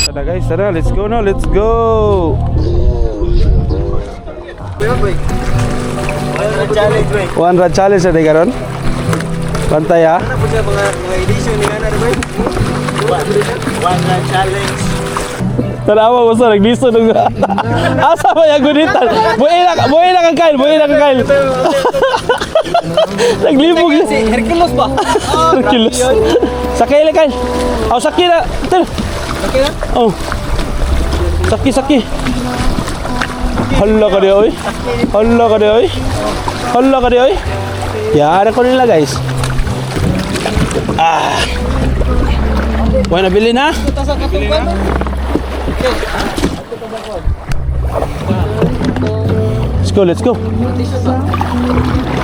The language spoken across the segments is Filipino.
Tara guys, tara, let's go now, let's go. One rod challenge na karon. Pantay ha. Ano po siya mga edition ni Ana rin? One rod challenge. Tanawa mo sa nagdiso nung asa ba yung gunitan? Buhay na kang Kyle. Naglibog yun. Si Hercules ba? Hercules. Sakay lang Kyle. Oh, sakay na. Okay na? Oh. Saki. Hala ka di oy. Yara ko nila guys. Buhay na bili na. Let's go.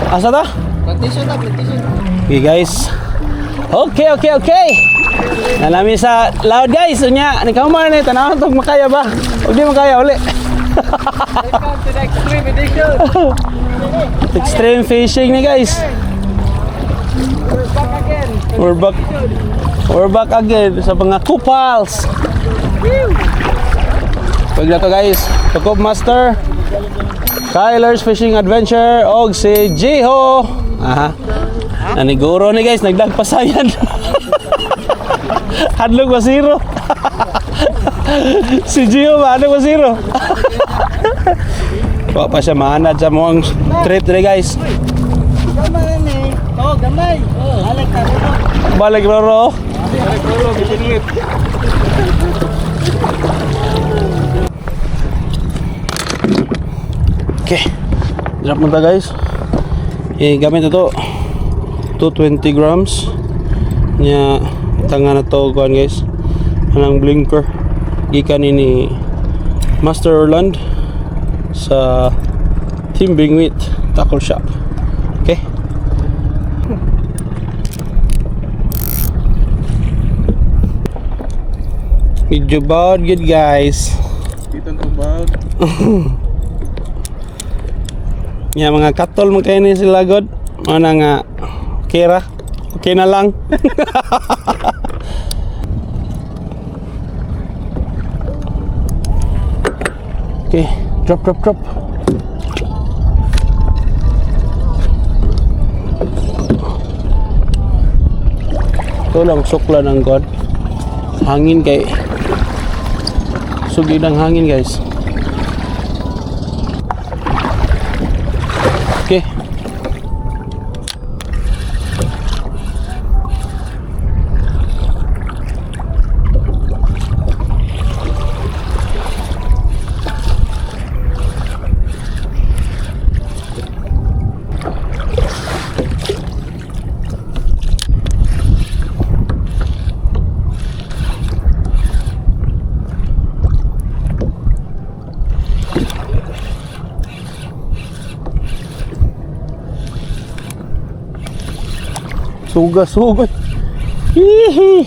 Asa ta? Plantation. Okay guys. Okay. Nalami sa loud guys. Unya, nikaumar na tanawan tong makaya ba? Huwag di makaya uli. Welcome to the extreme edition. Extreme fishing ni guys. We're back again. We're back again sa mga kupals. Pag na to guys, Tukop Master, Kyler's Fishing Adventure, og si Jiho. Naniguro ni guys, nagdagpasayan. Hadlog masiro. Si Jiho ba, hadlog masiro. Wala pa siya maanad sa mga trip rin guys. Gamay ni. Oh, gamay. Balik Roro. Okay, drop mo ta guys. Gamit ito 220 grams nya tanga na to kuan guys. Anang blinker gikan ni Master Orland sa Team Bingwit Tackle Shop. Okay. Medyo bawd good guys. Dito to bawd. Nya mga katol mo kayo ni sila god. Ano nga kera. Okay na lang. Okay, drop. Ito lang sukla ng god. Hangin kay sugid ng hangin guys. Okay. Suga. Hihi.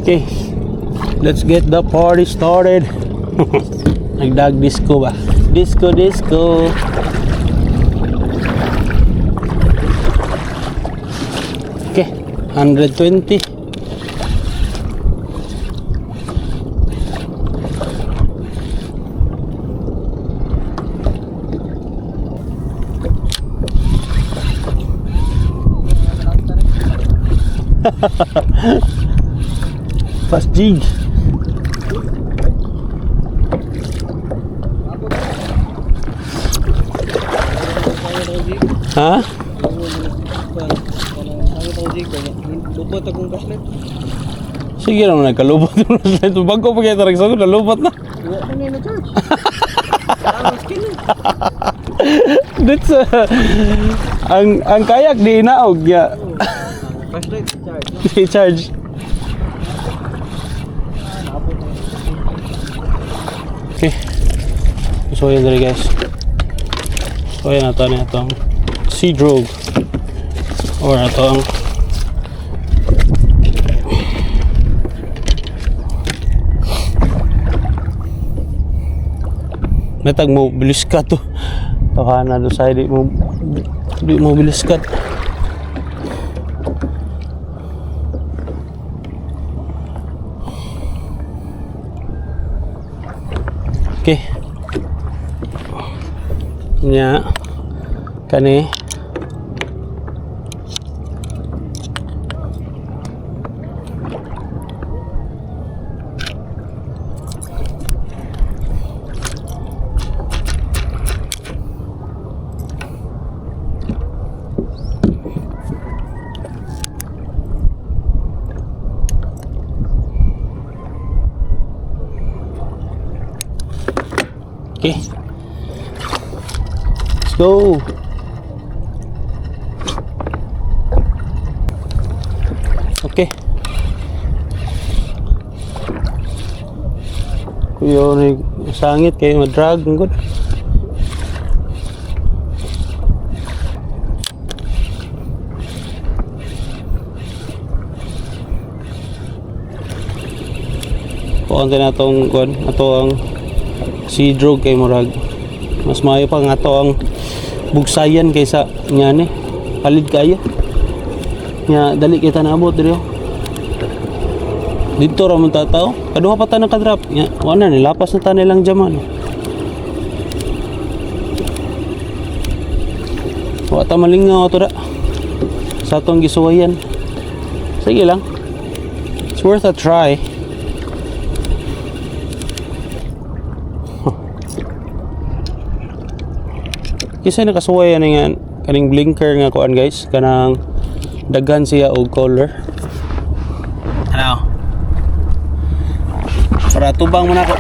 Okay, let's get the party started. Nagdag disco ba? Disco. Okay, 120. Fast jig. Ha? Lubot akong gaslit. Sige naman nagkalubot yung flashlight. Bago pa kayo tarang sagot, nalubot na. Ano na na-charge? That's ang kayak di inaog ya. Flashlight charge. Di charge. Okay. So yun dali guys. So yan atong Sea Drogue or atong Natag mo bilis ka to. Tahanan do sa di mo bilis ka. Okay. Nya kani okay. Let's go. Okay. Kuya ni sangit kayo madrag good. Kuan na tong kuan atong si drog kay murag mas maayo pa nga to ang bugsayan kaysa nya ni palid kayo nya dali kita naabot diri dito ra man tataw kaduha pa ta nakadrop nya wala ni lapas na ta nilang jaman wa ta malingaw ato da sa atong gisuwayan sige lang, it's worth a try. Kisay nakasuway yan nga kaning blinker nga kuan guys kanang daghan siya og color. Ano? Para tubang mo na ako.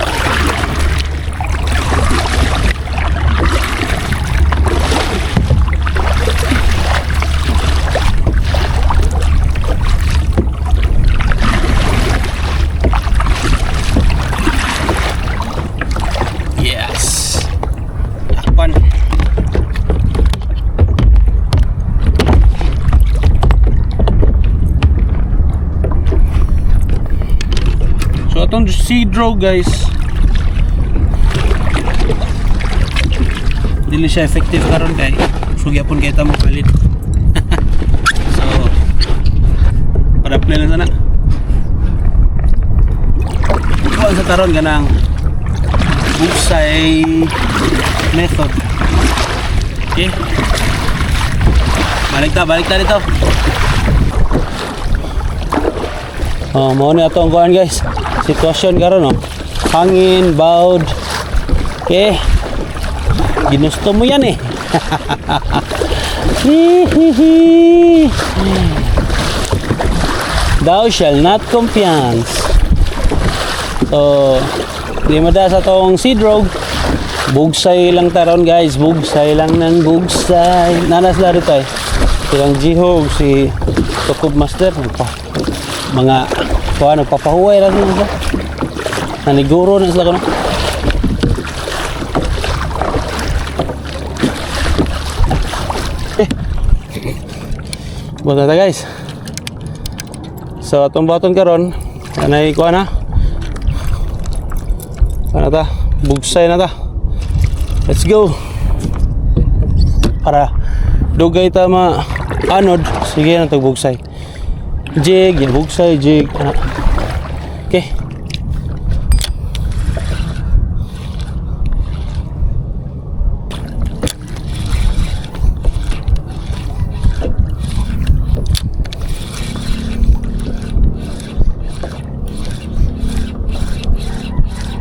Yes. Takpan. So atong Seadro guys, dili siya effective karon kay sugya pun kita mo palit. So para play lang sana. Kuan sa karon ganang bugsay method. Okay. Balik ta dito. Oh, mao ni ato ang kuan guys. Sitwasyon karon no. Hangin, bawd. Okay. Ginusto mo yan eh. Thou shall not confiance. So, di mada sa tong Seadro. Bugsay lang taron guys. Bugsay lang ng bugsay. Nanas na rito eh. Silang Jihog, si Tukob Master. Mga kuha nagpapahuway lang sila. Naniguro na sila ko no. Buat na guys. So atong baton karon anay kuha na. Ano ta? Bugsay na ta. Let's go. Para dugay ta ma-anod. Sige na tag bugsay. Jig, ya bugsay, jig. Okay.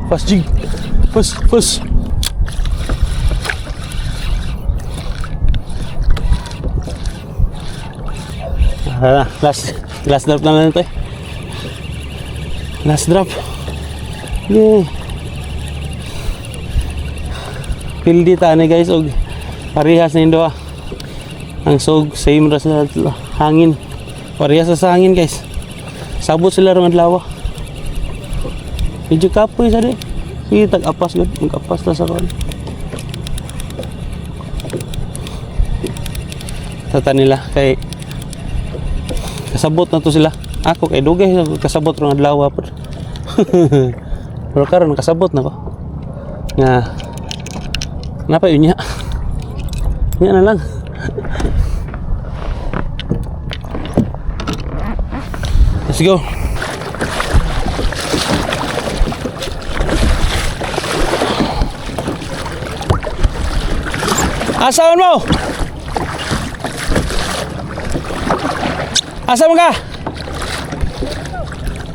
Pas jig. Pas. Last drop naman ito eh. Last drop. Yay. Pildi tani guys og parehas na indo ang sog same ra sa hangin. Parehas sa hangin guys. Sabot sila ron adlaw. Medyo kapoy sa di. Sige tag-apas gud, mag-apas ta sa kon. Tata nila kay kasabot na to sila. Ako kay dugay kasabot ron adlaw pa. Pero karon kasabot na ko. Nga Napa yun niya? Yan na lang. Let's go. Asawan mo? Asa mo ka?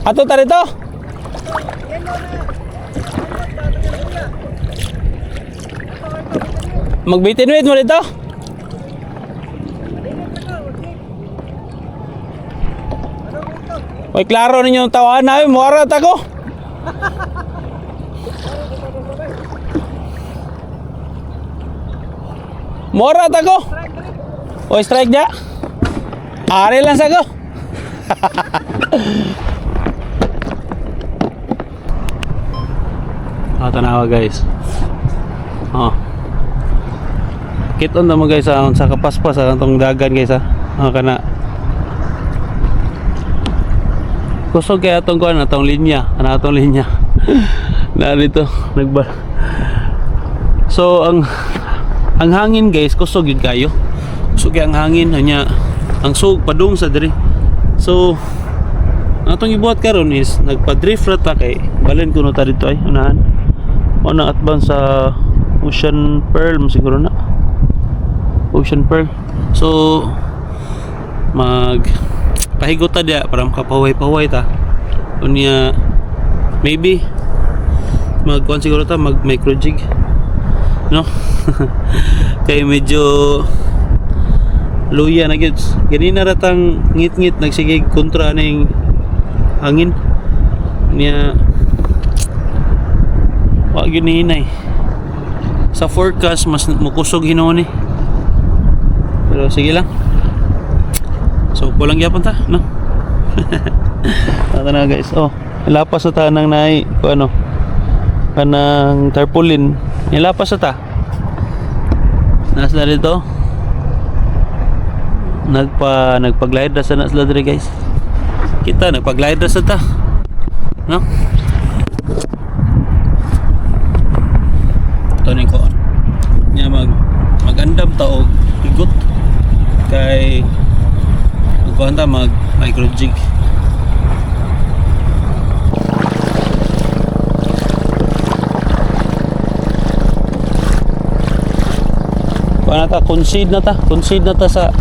Ato ta rito? Magbitinwid mo dito? Uy, klaro ninyo ang tawahan namin. Muarat ako. Muarat ako. Uy, strike niya. Ari lang sa ko. Tanawa guys. Kiton na mo guys sa kapaspas sa tong dagan guys ha. Kana kusog kaya atong kuan atong linya, atong linya. Na dito nagba. So ang hangin guys kusog yun kayo. Kusog ang hangin nya ang sug padung sa diri. So atong ibuhat karon is nagpa-drift ra ta kay balen kuno ta dito ay unahan. Una advance sa Ocean Pearl siguro na. Ocean Pearl. So mag pahigot ta dia para makapaway-paway ta. Unya maybe magkuan siguro ta mag micro jig. No? Kay medyo luya na gets. Ganina ratang ngit-ngit nagsigig kontra ning hangin. Niya wa gyud ni hinay. Sa forecast mas mukusog hinuon ni. Pero sige lang. So kulang gyapon ta, no? Ata na guys. Oh, lapas sa tanang nai ko ano. Kanang tarpaulin. Nilapas sa ta. Nasa dito. Nagpa-glide sa nasla diri guys. Kita nagpa-glide sa ta. No? Tuning ko. Nya magandam ta og igot kay magkuhan ta mag micro jig. Kuha na ta, concede na ta sa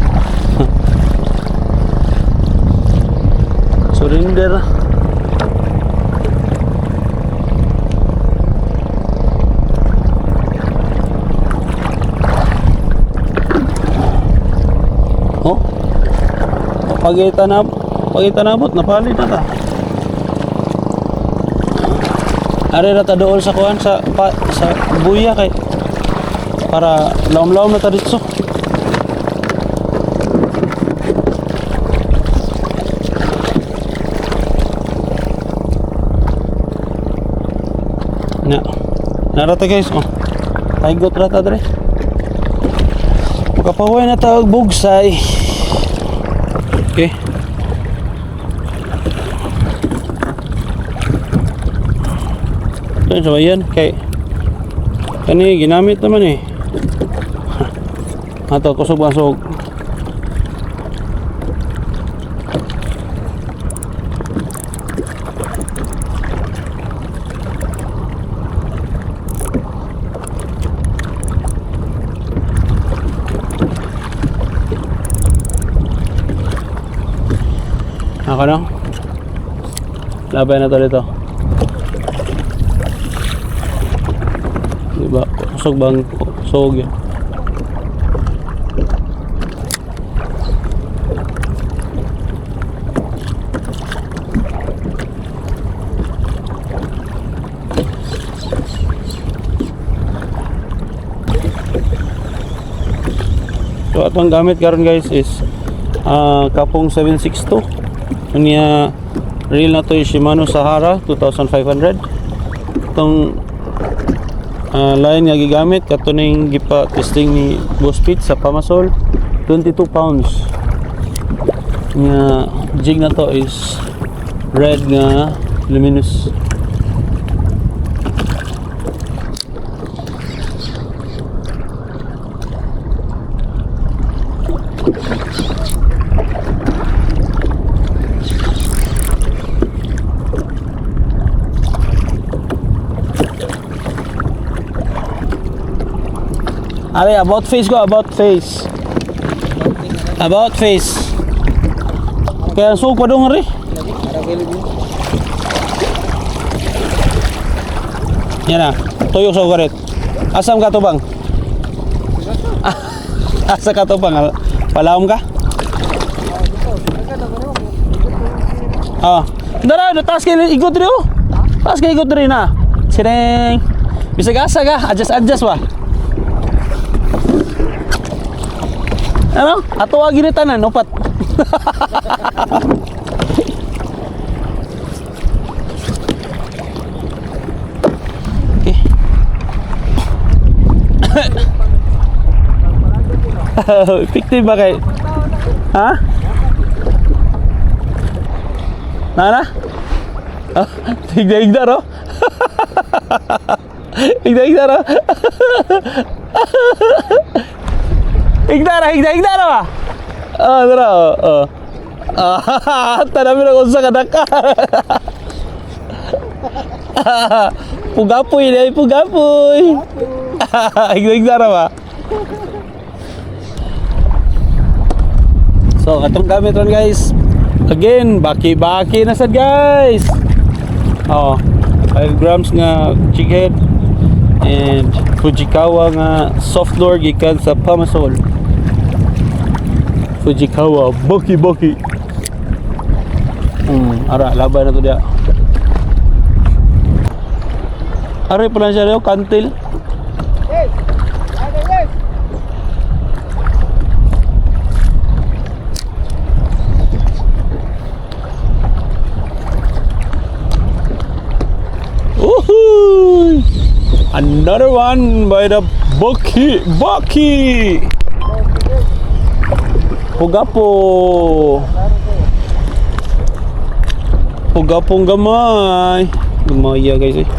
surrender. Oh, pagitan na bot, napalit na ta. Ari ra ta dool sa kuhan sa buya kay para laom-laom na ta dito. Narata guys, oh. Taygot rata dre. Makapaway na ta og bugsay. Okay. So ayan kay kani ginamit naman eh. Ato kusog-basog. Ako na. Labay na to dito. Diba? Kusog bang kusog yan. So atong gamit karon guys is kapong 762. Unya reel na to yung Shimano Sahara 2500. Itong line nga gigamit katuning gipa testing ni Boss Pete sa Pamasol 22 pounds. Nga jig na to is red nga luminous. Ari, about face ko, about face. About face. Kaya suko pa dong, Ari. Yan na, tuyok sa ugarit. Asam ka to bang? Asa ka to bang? Palawom ka? Ah, dara, taas kayo ikot rin oh. Taas kayo ikot rin na. Sireng. Bisa asa ka, adjust ba? Ano? Ato wa ginitanan, upat. Okay. Effective ba kay? Ha? Nana? Ah, tigda ro. Tigda ro. Higda na ba? Ah, dara. Tanami na kung sa kadaka. Pugapoy na, pugapoy. Higda na ba? So, atong gamit ron guys. Again, baki-baki na sad guys. Oh, 5 grams nga chickhead and Fujikawa nga soft lure gikan sa Pamasol. Fujikawa baki. Ara laban na to dia. Are pala siya daw kantil. Woohoo! Another one by the Bucky. Pugapong gamay. Lumaya guys eh.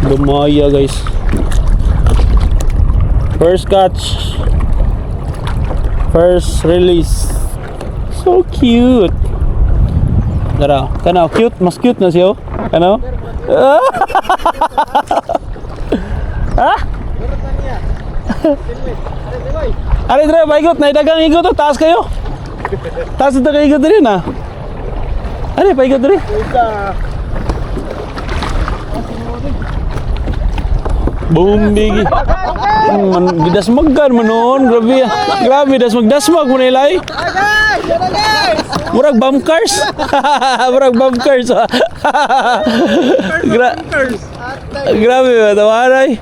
Lumaya guys. First catch. First release. So cute. Dara, kana cute, mas cute na siya. Ano? Ha? Ari dre, baigot na dagang igot to, taas kayo. Taas ito kayo igot rin ah. Ari, paigot rin. Boom bigi. Didasmagan mo noon, grabe. Grabe dasmag mo nilay. Murag bumpers. Murag bumpers. Grabe ba tawaray.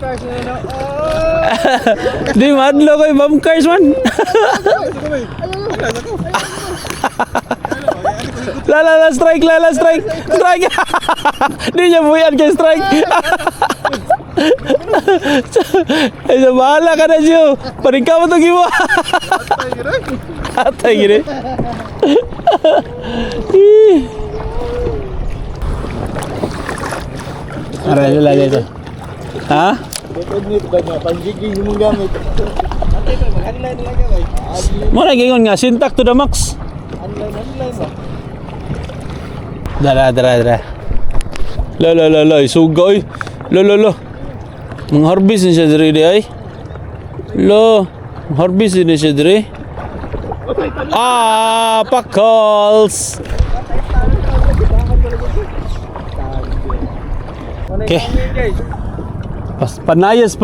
Di madlo ko yung bumpers man. Lala strike. Di niya buyan kay strike. Ay, bahala ka na siyo. Parika mo itong iwa. Atay gini. Aray nila dito. Ha? Panjiging yung gamit. Muna gingon nga, syntax to the max. Dara. Lo, isugoy. Lo. Mga harvest na siya diri ay. Lo, harvest na siya diri. Pakals. Okay. Panayas.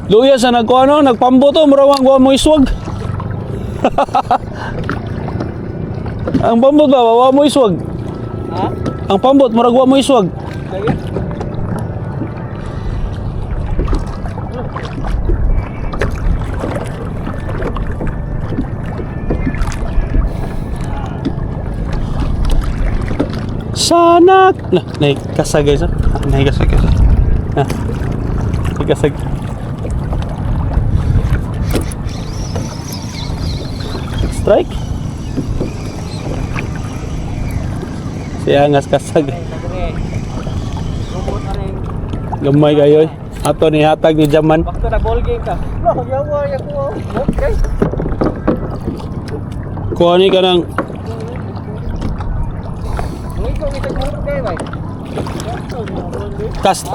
Luya sa nagpamboto, marawang wa mo iswag. Ang pambot ba, wa mo iswag? Ha? Ang pambot, maragwa mo iswag. Sana naik kasag guys. Naik kasag. strike. Siya ngas kasag. Gamay kayo eh. Ato ni hatag ni Jaman. Bakto na ball game ka. Lo, yawa ya ko. Okay. Kuha ni ka ng Ngi ko kita group kay bay. cast.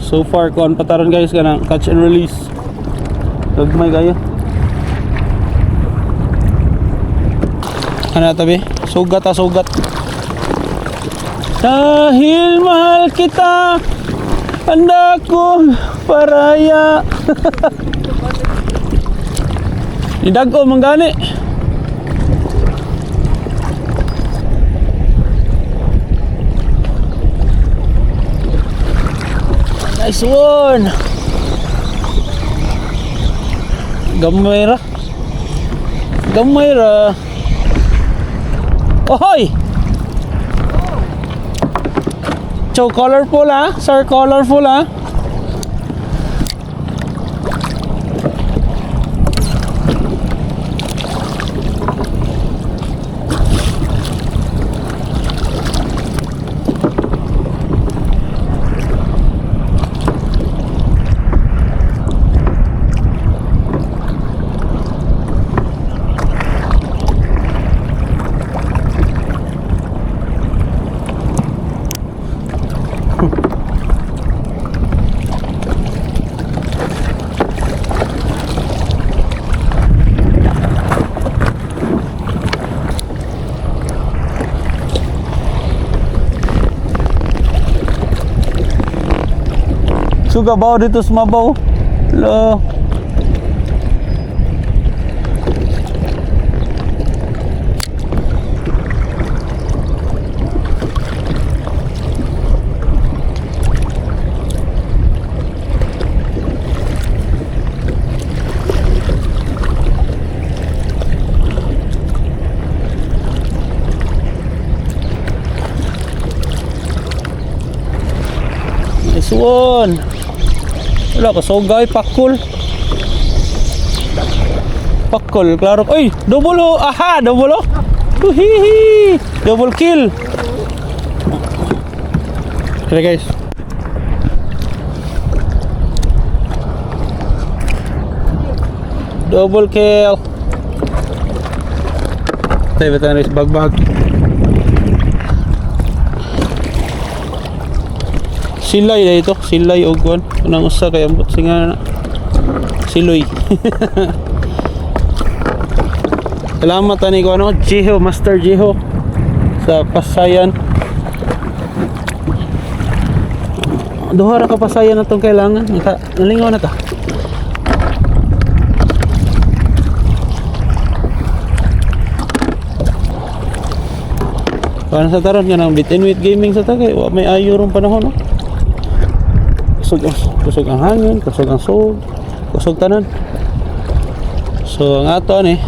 So far, kuha pataron guys ka ng catch and release. Gagmay kayo. Ano tabi? Sugat ah, sugat. Dahil mahal kita, handa ko paraya. Idag-o manggani. Nice one. Gamay ra. Gamay ra. Ohoy! So colorful ah, sir, colorful ah. Suga bawa dito sumabaw. Lo. Nice one. Wala ka sogay, pakul. Pakul, klaro. Uy, double ho. Aha, double ho. Uhihi. Double kill. Okay guys. Double kill. Tayo betan guys, bagbag. Silay na ito, silay o kuwan. Unang usa kay ambot singa na. Siloy. Salamat ani ko ano, Jeho, Master Jeho sa pasayan. Duha ra ka pasayan natong kailangan. Nalingaw na ta. Paano sa taron nga ng bit and wait gaming sa tagay, wa may ayo rong panahon no. Kusog ang hangin, kusog ang sog, kusog tanan. So ang ato ni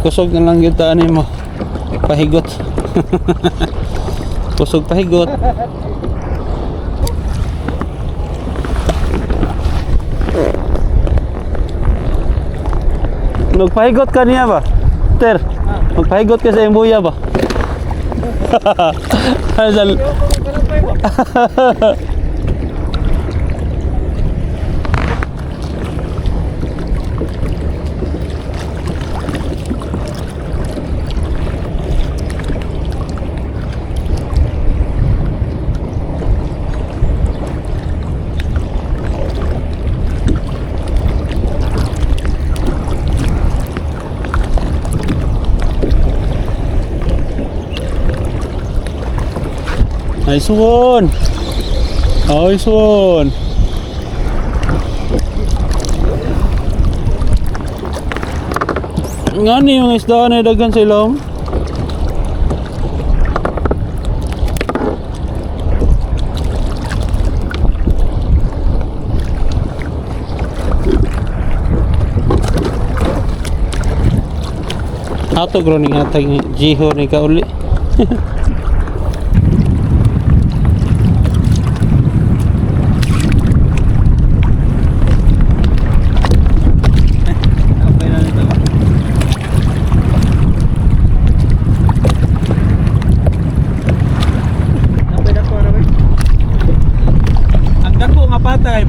kusog na lang gyud ta ani mo pahigot. Kusog pahigot. Nagpahigot ka niya ba? Ter, magpahigot ka sa imbuya ba? Asal. Nice one. Nice one. Ngani yung isda na dagan sa ilong? Ato groning atag ni Jeho ni kauli.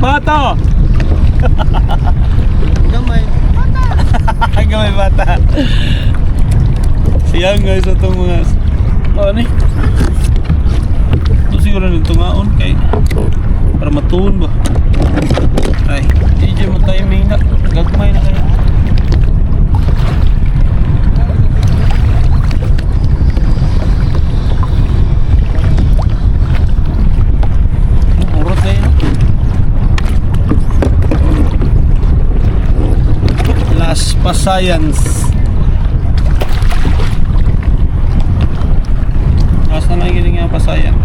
Bata! Gamay. Gamay bata. Siyang guys itong mga... Oh, ano eh? Ito siguro nito ngaon kay... Para matuon ba? Ay, hindi mo timing na. Gagmay na kayo. Urot na yun. Las Pasayans. Last na lang nga Pasayan.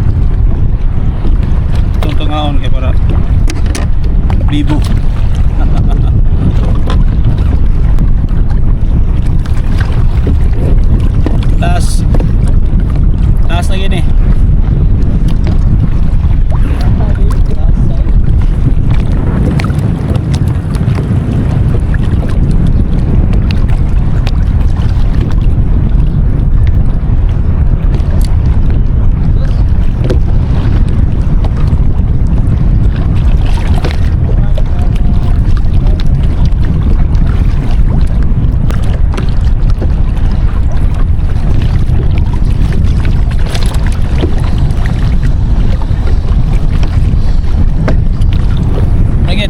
Tuntungaon kaya para bibo. Last na gini. Agit.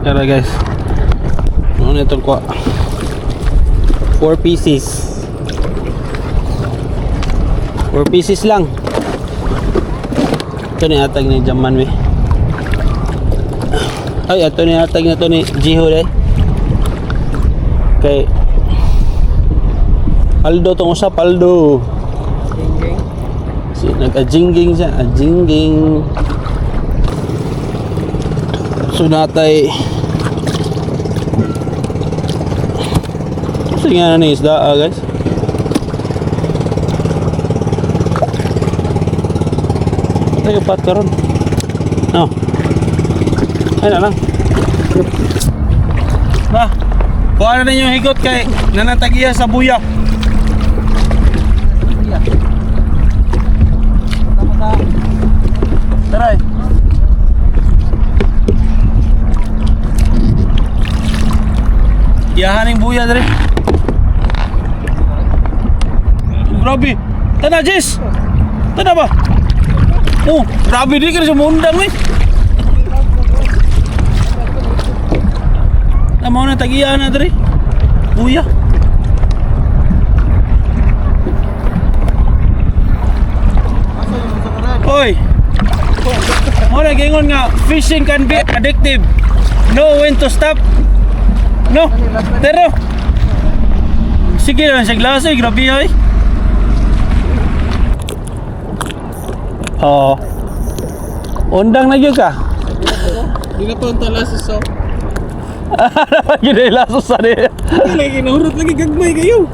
Tara guys. Ano itong kwa? 4 pieces. 4 pieces lang. Ito ni atag ni Jaman we. Ay, ito ni atag na to ni Jiho eh. Kay Aldo tong usap Aldo. Si nag-ajingging siya, ajingging. Sunatay. Kasi nga na ni isda guys. Patay upat karon. No. Ay na lang. Ba. Kuha na yung higot kay nanatagiya sa buya. Tara. Yahan yung buya dali. Grabe. Tana Jess. Tana ba? Oh, grabe di ka sa mundang eh. Tama na tagiya na dali. Buya. Hoy. Mo na gingon nga fishing can be addictive. Know when to stop. No. Pero sige lang sa glaso, grabe ay. Oh. Undang na gyud ka. Di na to ang talasos so. Gini lasos sa ni. Lagi nahurot lagi gagmay kayo.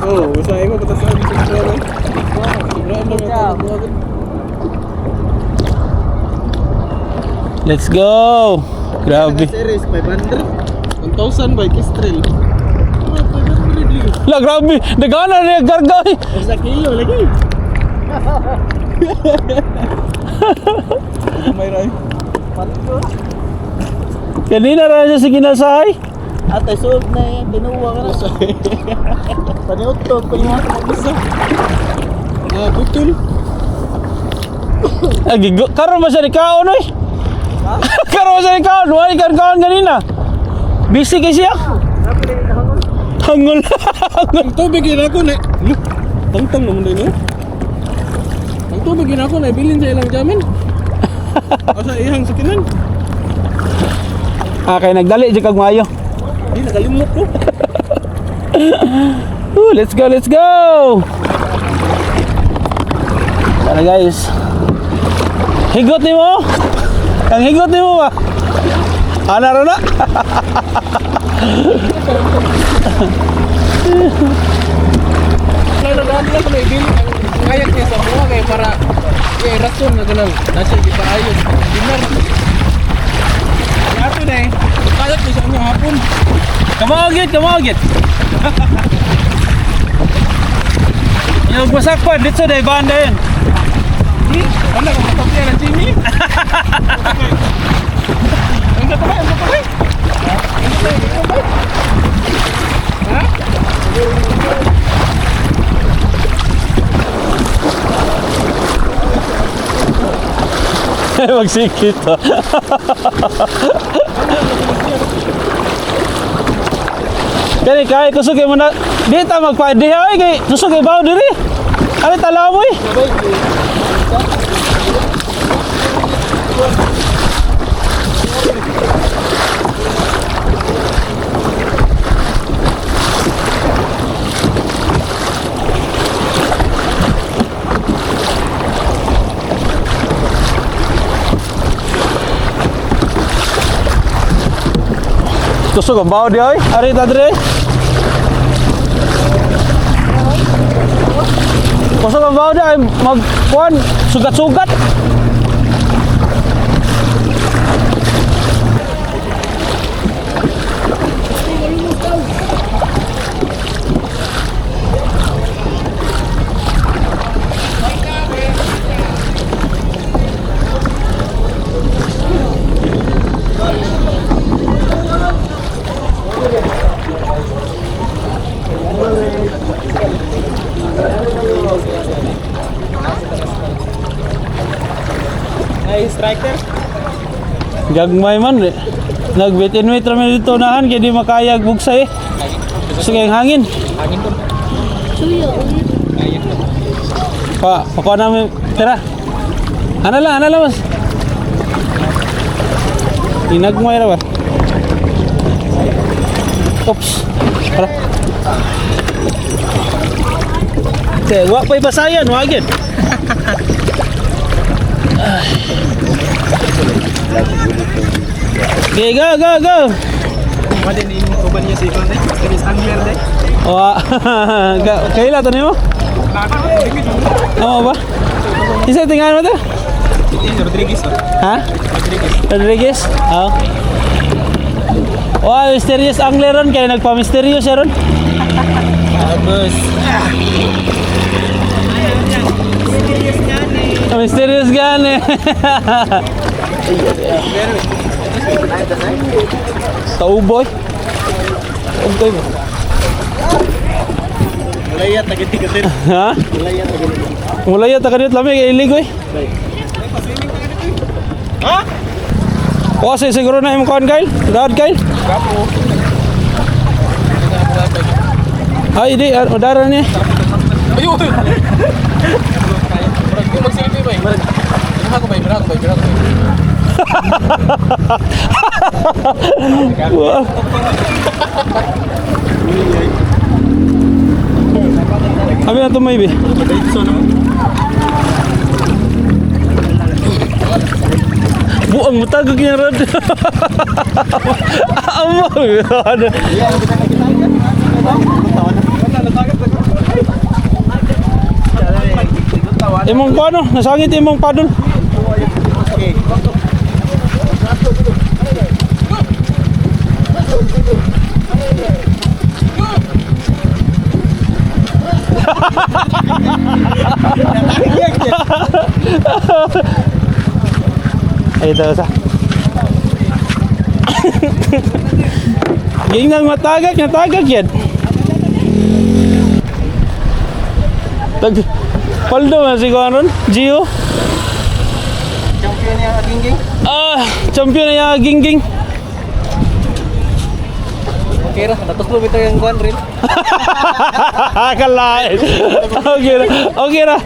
Oh, usahay mo patasan sa sentral. Let's go. Grabe. Series 500. 1,000 by Kistrel. La grabe. Dagana na yung gargay. Sa kilo lagi. May ray. Kanina ra siya sa ginasahay. Ate suog na yan, binuwa ka na. Paniot to, paniwa ka mag-isa. Putol. Karon ba siya ni kaon oy? Karon ba siya ni kaon? Wala ni kaon kanina. Busy kay siya. Hangol. Ang tubig yun ako na. Tangtang naman din yun. Ang tubig yun ako na, bilin sa ilang jamin. O sa ihang sakinan. Kay nagdali di kag maayo. Hindi, nakalimot ko. Let's go, let's go. Tara guys. Higot ni mo. Ang higot ni mo ba? Ana ra na. Kaya nagdaan lang ko na ibil. Kayak niya sa buha kay para rason na ganang nasa di pa ayos. Dinar. Ato na eh. Kayak niya sa inyo hapon. Kamagit. Yung masakpan, dito sa banda yan. Ano kung matapya ng Jimmy? Ang katapay. Ha? Magsikit ha. Kani kaya kusog mo na dito magpa-di ay kay kusog ibaw diri. Ari talamoy. Kusog ang bawo di ay. Ari ta diri. Kusog ang bawo di ay magkuan sugat-sugat. Ay, striker. Gagmay man eh. Nagbitin-wait rami dito nahan kaya di makayag bugsay eh. Sige ang hangin. Angin to. Pakuha namin. Tara. Ano lang mas. Inagmay na ba? Oops. Tara. Okay, wak pa'y basayan, wagin. Okay, go. Madin din mo ba niya si Ivan eh? Kasi angler eh. Wah, kaila to nimo? Ano ba? Isa tingnan mo to? Rodriguez. Ha? Rodriguez? Oo. Wah, mysterious angler ron kaya nagpa-mysterious siya ron. Bagus. Mysterious gani. Tauboy. Tauboy mo. Mulaya tagit-tigatin. Ha? Mulaya tagadit lamig iligoy. Ha? O kasi siguro na imong kuan Kyle. Dad Kyle. Gapo. Ay di udara ni. Ayun. Kung magsilbi ba? Bira ko ba? Wah. Abi na to may bi. Buang matagag niya rod. Amo. Imong paano? Nasangit imong padol. Ay ito sa. Ging nang matagak yan. Tag Paldo na si Kuan Gio. Champion yang gingging. Champion na yung gingging. Okay ra, datos mo bitaw yung kuan rin. Kalain. Okay ra.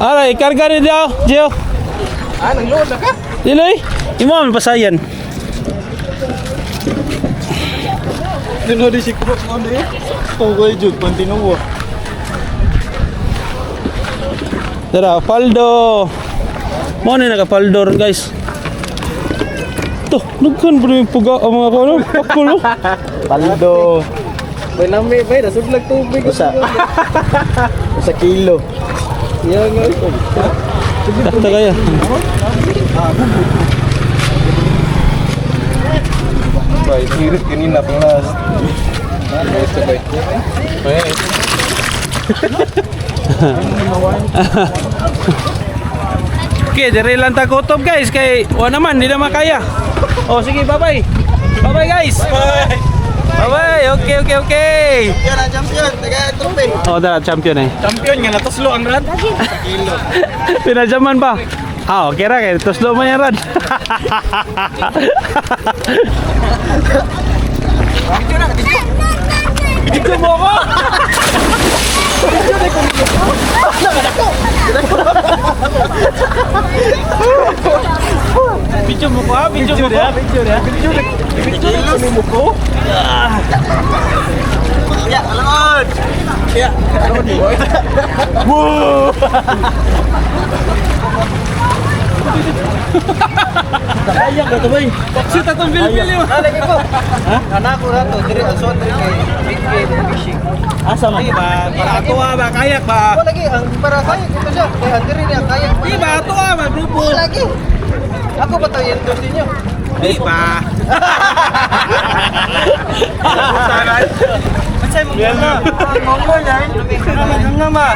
Aray, karga ni daw, Gio. Nang load na ka? Diloy, imo ang pasayan. Nuno di si Krok mo di. Pogoy jud kontinuo. Tara, paldo. Mo na naka-paldo ron, guys. To, nagkan bro yung puga ang mga kuno. Pakulo. Paldo. May lami, bay, nasudlag tubig. Usa. Usa kilo. Iya nga ito. Sakto kaya. Bay, sirit kanina pelas. Ito, bay. Okay, dire lang ta kutob guys kay wa naman di na makaya. Oh sige, bye-bye. Bye-bye guys. Bye. Bye-bye. Okay. Yan ang champion, taga trope. Oh, dala champion eh. Champion nga, natuslo ang rad. Pinajaman pa. Ah, okay ra kay tuslo man yan rad. Ito mo ako! Video mo ko ha? Video mo ko? Video mo ko? Ya, alangon. Ya, ano di? Kaya ka to bay. Baksit atong bilbil yo. Lagi ko. Ha? Anak ko rato, dire ang suot dire kay big game fishing. Asa man ba? Para ato ba kayak ba? Wala lagi ang para kayak ito siya. Kaya dire niya kayak. Di ba ato ba grupo? Wala lagi. Ako ba tayo yung dosi niyo? Di ba? Masay mo na. Mongol yan. Nga ma.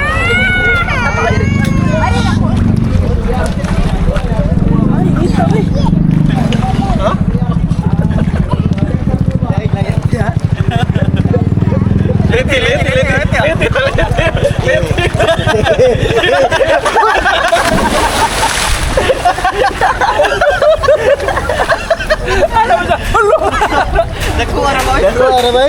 Nakuha na ba?